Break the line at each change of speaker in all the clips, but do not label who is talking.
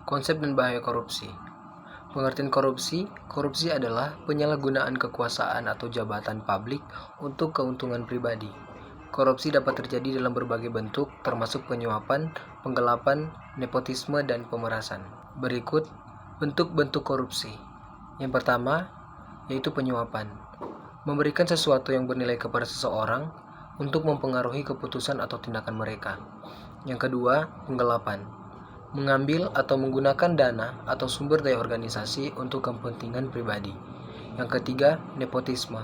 Konsep dan bahaya korupsi. Pengertian korupsi, korupsi adalah penyalahgunaan kekuasaan atau jabatan publik untuk keuntungan pribadi. Korupsi dapat terjadi dalam berbagai bentuk, termasuk penyuapan, penggelapan, nepotisme, dan pemerasan. Berikut bentuk-bentuk korupsi. Yang pertama, yaitu penyuapan. Memberikan sesuatu yang bernilai kepada seseorang untuk mempengaruhi keputusan atau tindakan mereka. Yang kedua, penggelapan. Mengambil atau menggunakan dana atau sumber daya organisasi untuk kepentingan pribadi. Yang ketiga, nepotisme.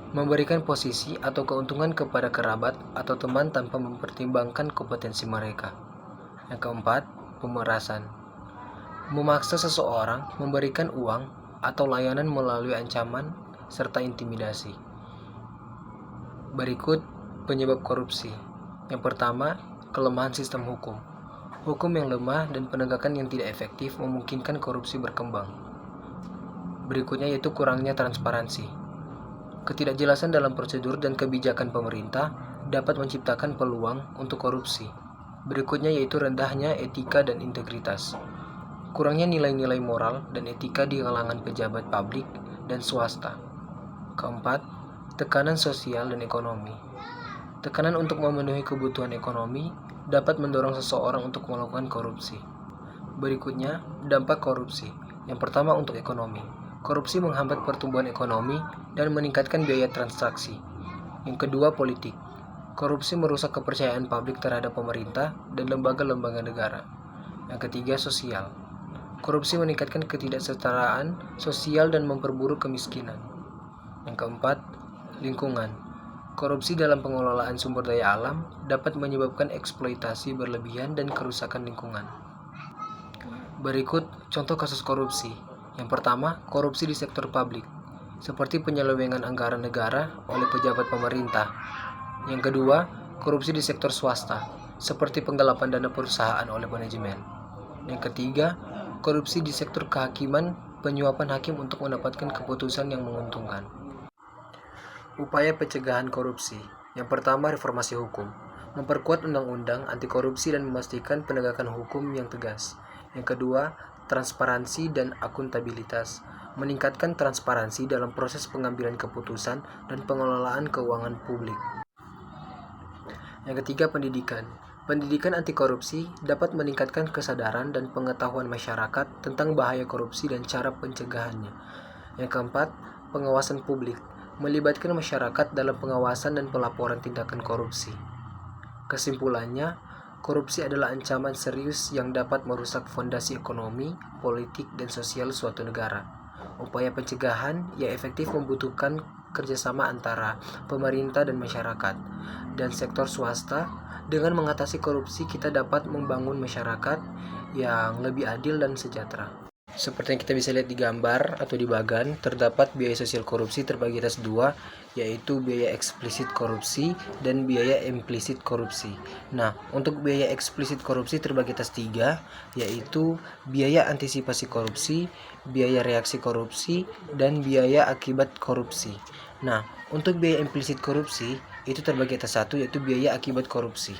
Memberikan posisi atau keuntungan kepada kerabat atau teman tanpa mempertimbangkan kompetensi mereka. Yang keempat, pemerasan. Memaksa seseorang memberikan uang atau layanan melalui ancaman serta intimidasi. Berikut penyebab korupsi. Yang pertama, kelemahan sistem hukum. Hukum yang lemah dan penegakan yang tidak efektif memungkinkan korupsi berkembang. Berikutnya yaitu kurangnya transparansi. Ketidakjelasan dalam prosedur dan kebijakan pemerintah dapat menciptakan peluang untuk korupsi. Berikutnya yaitu rendahnya etika dan integritas. Kurangnya nilai-nilai moral dan etika di kalangan pejabat publik dan swasta. Keempat, tekanan sosial dan ekonomi. Tekanan untuk memenuhi kebutuhan ekonomi dapat mendorong seseorang untuk melakukan korupsi. Berikutnya, dampak korupsi. Yang pertama untuk ekonomi. Korupsi menghambat pertumbuhan ekonomi dan meningkatkan biaya transaksi. Yang kedua, politik. Korupsi merusak kepercayaan publik terhadap pemerintah dan lembaga-lembaga negara. Yang ketiga, sosial. Korupsi meningkatkan ketidaksetaraan sosial dan memperburuk kemiskinan. Yang keempat, lingkungan. Korupsi dalam pengelolaan sumber daya alam dapat menyebabkan eksploitasi berlebihan dan kerusakan lingkungan. Berikut contoh kasus korupsi. Yang pertama, korupsi di sektor publik, seperti penyelewengan anggaran negara oleh pejabat pemerintah. Yang kedua, korupsi di sektor swasta, seperti penggelapan dana perusahaan oleh manajemen. Yang ketiga, korupsi di sektor kehakiman, penyuapan hakim untuk mendapatkan keputusan yang menguntungkan. Upaya pencegahan korupsi. Yang pertama, reformasi hukum. Memperkuat undang-undang anti korupsi dan memastikan penegakan hukum yang tegas. Yang kedua, transparansi dan akuntabilitas. Meningkatkan transparansi dalam proses pengambilan keputusan dan pengelolaan keuangan publik. Yang ketiga, pendidikan. Pendidikan anti korupsi dapat meningkatkan kesadaran dan pengetahuan masyarakat tentang bahaya korupsi dan cara pencegahannya. Yang keempat, pengawasan publik. Melibatkan masyarakat dalam pengawasan dan pelaporan tindakan korupsi. Kesimpulannya, korupsi adalah ancaman serius yang dapat merusak fondasi ekonomi, politik, dan sosial suatu negara. Upaya pencegahan yang efektif membutuhkan kerjasama antara pemerintah dan masyarakat, dan sektor swasta. Dengan mengatasi korupsi, kita dapat membangun masyarakat yang lebih adil dan sejahtera. Seperti yang kita bisa lihat di gambar atau di bagan, terdapat biaya sosial korupsi terbagi atas dua, yaitu biaya eksplisit korupsi dan biaya implisit korupsi. Nah, untuk biaya eksplisit korupsi terbagi atas tiga, yaitu biaya antisipasi korupsi, biaya reaksi korupsi, dan biaya akibat korupsi. Nah, untuk biaya implisit korupsi itu terbagi atas satu, yaitu biaya akibat korupsi.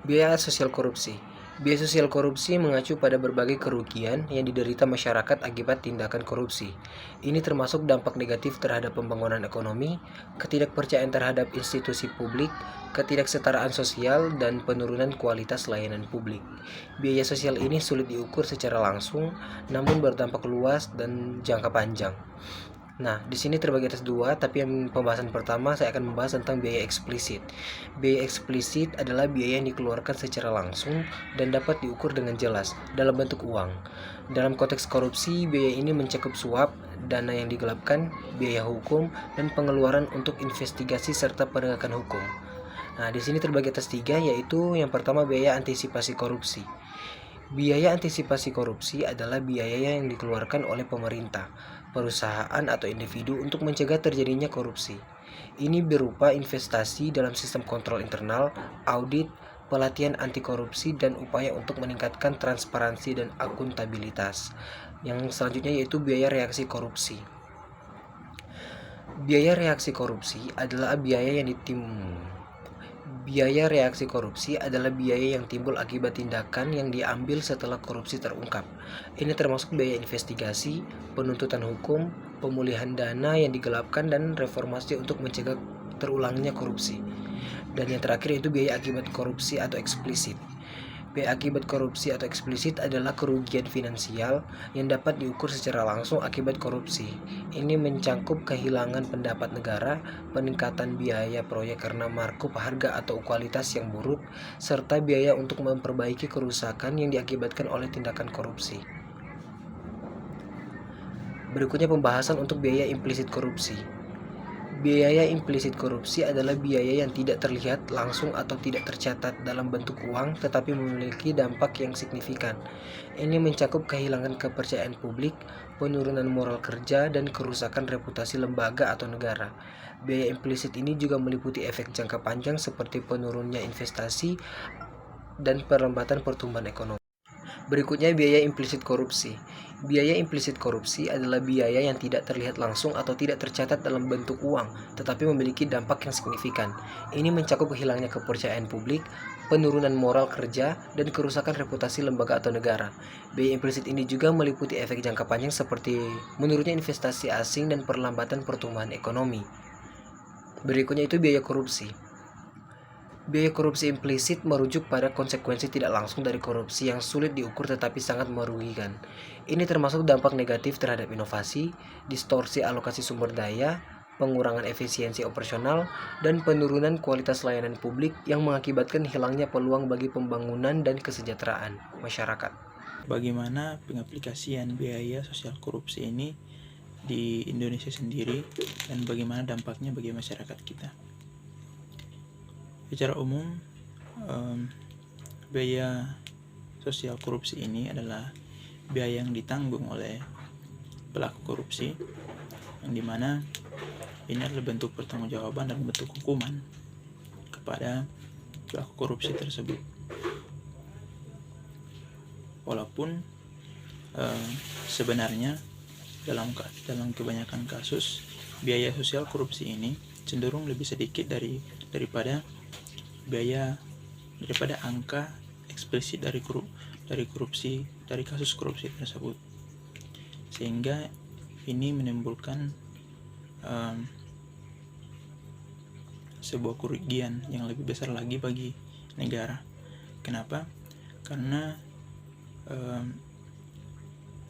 Biaya sosial korupsi. Biaya sosial korupsi mengacu pada berbagai kerugian yang diderita masyarakat akibat tindakan korupsi. Ini termasuk dampak negatif terhadap pembangunan ekonomi, ketidakpercayaan terhadap institusi publik, ketidaksetaraan sosial, dan penurunan kualitas layanan publik. Biaya sosial ini sulit diukur secara langsung, namun berdampak luas dan jangka panjang. Nah, di sini terbagi atas dua, tapi yang pembahasan pertama saya akan membahas tentang biaya eksplisit. Biaya eksplisit adalah biaya yang dikeluarkan secara langsung dan dapat diukur dengan jelas dalam bentuk uang. Dalam konteks korupsi, biaya ini mencakup suap, dana yang digelapkan, biaya hukum, dan pengeluaran untuk investigasi serta penegakan hukum. Nah, di sini terbagi atas tiga, yaitu yang pertama biaya antisipasi korupsi. Biaya antisipasi korupsi adalah biaya yang dikeluarkan oleh pemerintah, perusahaan, atau individu untuk mencegah terjadinya korupsi. Ini berupa investasi dalam sistem kontrol internal, audit, pelatihan anti korupsi, dan upaya untuk meningkatkan transparansi dan akuntabilitas. Yang selanjutnya yaitu biaya reaksi korupsi. Biaya reaksi korupsi adalah biaya yang Biaya reaksi korupsi adalah biaya yang timbul akibat tindakan yang diambil setelah korupsi terungkap. Ini termasuk biaya investigasi, penuntutan hukum, pemulihan dana yang digelapkan, dan reformasi untuk mencegah terulangnya korupsi. Dan yang terakhir itu biaya akibat korupsi atau eksplisit. Biaya akibat korupsi atau eksplisit adalah kerugian finansial yang dapat diukur secara langsung akibat korupsi. Ini mencakup kehilangan pendapat negara, peningkatan biaya proyek karena markup harga atau kualitas yang buruk, serta biaya untuk memperbaiki kerusakan yang diakibatkan oleh tindakan korupsi. Berikutnya pembahasan untuk biaya implisit korupsi. Biaya implisit korupsi adalah biaya yang tidak terlihat langsung atau tidak tercatat dalam bentuk uang tetapi memiliki dampak yang signifikan. Ini mencakup kehilangan kepercayaan publik, penurunan moral kerja, dan kerusakan reputasi lembaga atau negara. Biaya implisit ini juga meliputi efek jangka panjang seperti penurunnya investasi dan perlambatan pertumbuhan ekonomi. Berikutnya biaya implisit korupsi. Biaya implisit korupsi adalah biaya yang tidak terlihat langsung atau tidak tercatat dalam bentuk uang, tetapi memiliki dampak yang signifikan. Ini mencakup hilangnya kepercayaan publik, penurunan moral kerja, dan kerusakan reputasi lembaga atau negara. Biaya implisit ini juga meliputi efek jangka panjang seperti menurunnya investasi asing dan perlambatan pertumbuhan ekonomi. Berikutnya itu biaya korupsi. Biaya korupsi implisit merujuk pada konsekuensi tidak langsung dari korupsi yang sulit diukur tetapi sangat merugikan. Ini termasuk dampak negatif terhadap inovasi, distorsi alokasi sumber daya, pengurangan efisiensi operasional, dan penurunan kualitas layanan publik yang mengakibatkan hilangnya peluang bagi pembangunan dan kesejahteraan masyarakat.
Bagaimana pengaplikasian biaya sosial korupsi ini di Indonesia sendiri dan bagaimana dampaknya bagi masyarakat kita? Secara umum, biaya sosial korupsi ini adalah biaya yang ditanggung oleh pelaku korupsi, yang dimana ini adalah bentuk pertanggungjawaban dan bentuk hukuman kepada pelaku korupsi tersebut. Walaupun sebenarnya dalam kebanyakan kasus biaya sosial korupsi ini cenderung lebih sedikit daripada angka eksplisit dari kasus korupsi tersebut, sehingga ini menimbulkan sebuah kerugian yang lebih besar lagi bagi negara. Kenapa? Karena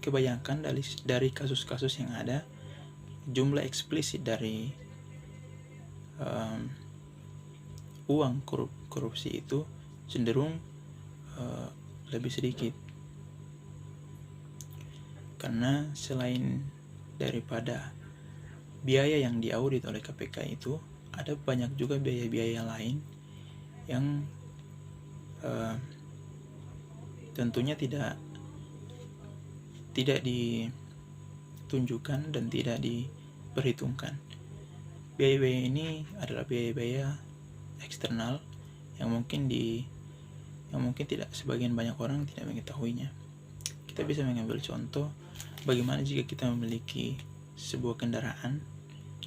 kebanyakan dari kasus-kasus yang ada, jumlah eksplisit dari uang korupsi itu cenderung lebih sedikit, karena selain daripada biaya yang diaudit oleh KPK itu, ada banyak juga biaya-biaya lain yang tentunya tidak ditunjukkan dan tidak diperhitungkan. Biaya-biaya ini adalah biaya-biaya eksternal yang mungkin tidak sebagian banyak orang tidak mengetahuinya. Kita bisa mengambil contoh bagaimana jika kita memiliki sebuah kendaraan,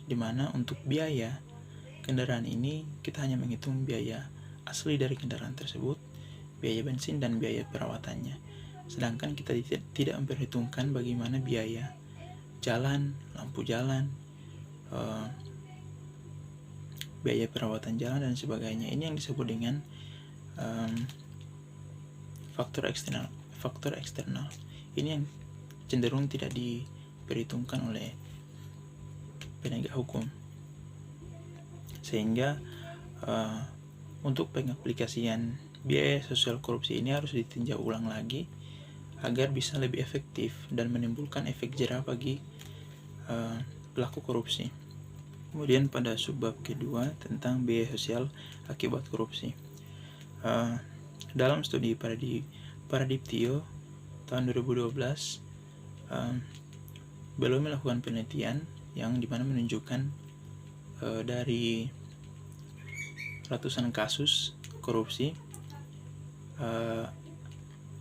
di mana untuk biaya kendaraan ini kita hanya menghitung biaya asli dari kendaraan tersebut, biaya bensin dan biaya perawatannya. Sedangkan kita tidak memperhitungkan bagaimana biaya jalan, lampu jalan, biaya perawatan jalan dan sebagainya. Ini yang disebut dengan faktor eksternal. Ini yang cenderung tidak diperhitungkan oleh penegak hukum, sehingga untuk pengaplikasian biaya sosial korupsi ini harus ditinjau ulang lagi agar bisa lebih efektif dan menimbulkan efek jerah bagi pelaku korupsi. Kemudian pada subbab kedua tentang biaya sosial akibat korupsi, dalam studi Paradiptyo tahun 2012, beliau melakukan penelitian yang dimana menunjukkan dari ratusan kasus korupsi,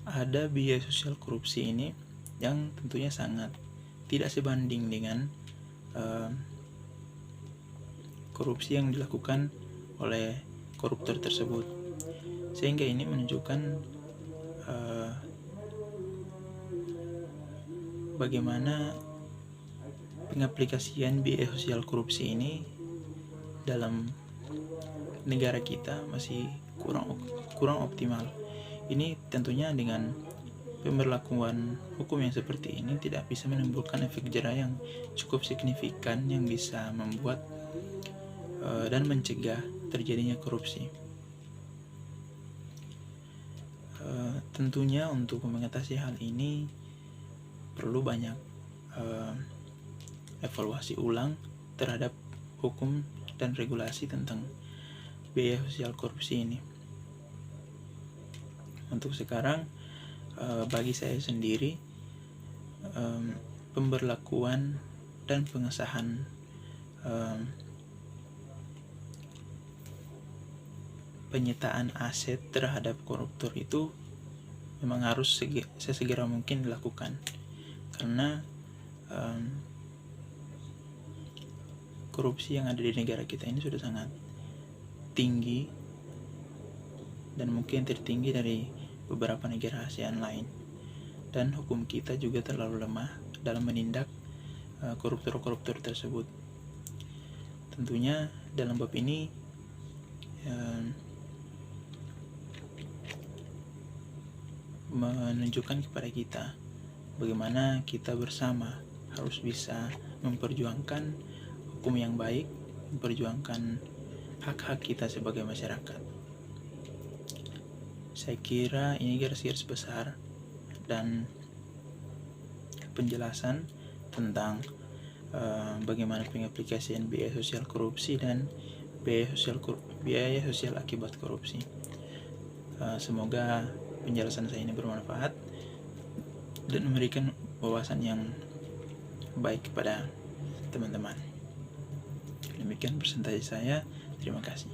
ada biaya sosial korupsi ini yang tentunya sangat tidak sebanding dengan korupsi yang dilakukan oleh koruptor tersebut. Sehingga ini menunjukkan bagaimana pengaplikasian biaya sosial korupsi ini dalam negara kita masih kurang optimal. Ini tentunya dengan pemberlakuan hukum yang seperti ini tidak bisa menimbulkan efek jera yang cukup signifikan yang bisa membuat dan mencegah terjadinya korupsi. Tentunya untuk mengatasi hal ini perlu banyak evaluasi ulang terhadap hukum dan regulasi tentang biaya sosial korupsi ini. Untuk sekarang, bagi saya sendiri, pemberlakuan dan pengesahan penyitaan aset terhadap koruptor itu memang harus sesegera mungkin dilakukan, karena korupsi yang ada di negara kita ini sudah sangat tinggi dan mungkin tertinggi dari beberapa negara ASEAN lain, dan hukum kita juga terlalu lemah dalam menindak koruptor-koruptor tersebut. Tentunya dalam bab ini menunjukkan kepada kita bagaimana kita bersama harus bisa memperjuangkan hukum yang baik, memperjuangkan hak-hak kita sebagai masyarakat. Saya kira ini garis-garis besar dan penjelasan tentang bagaimana pengaplikasian biaya sosial korupsi dan biaya sosial akibat korupsi. Semoga penjelasan saya ini bermanfaat dan memberikan wawasan yang baik kepada teman-teman. Demikian presentasi saya. Terima kasih.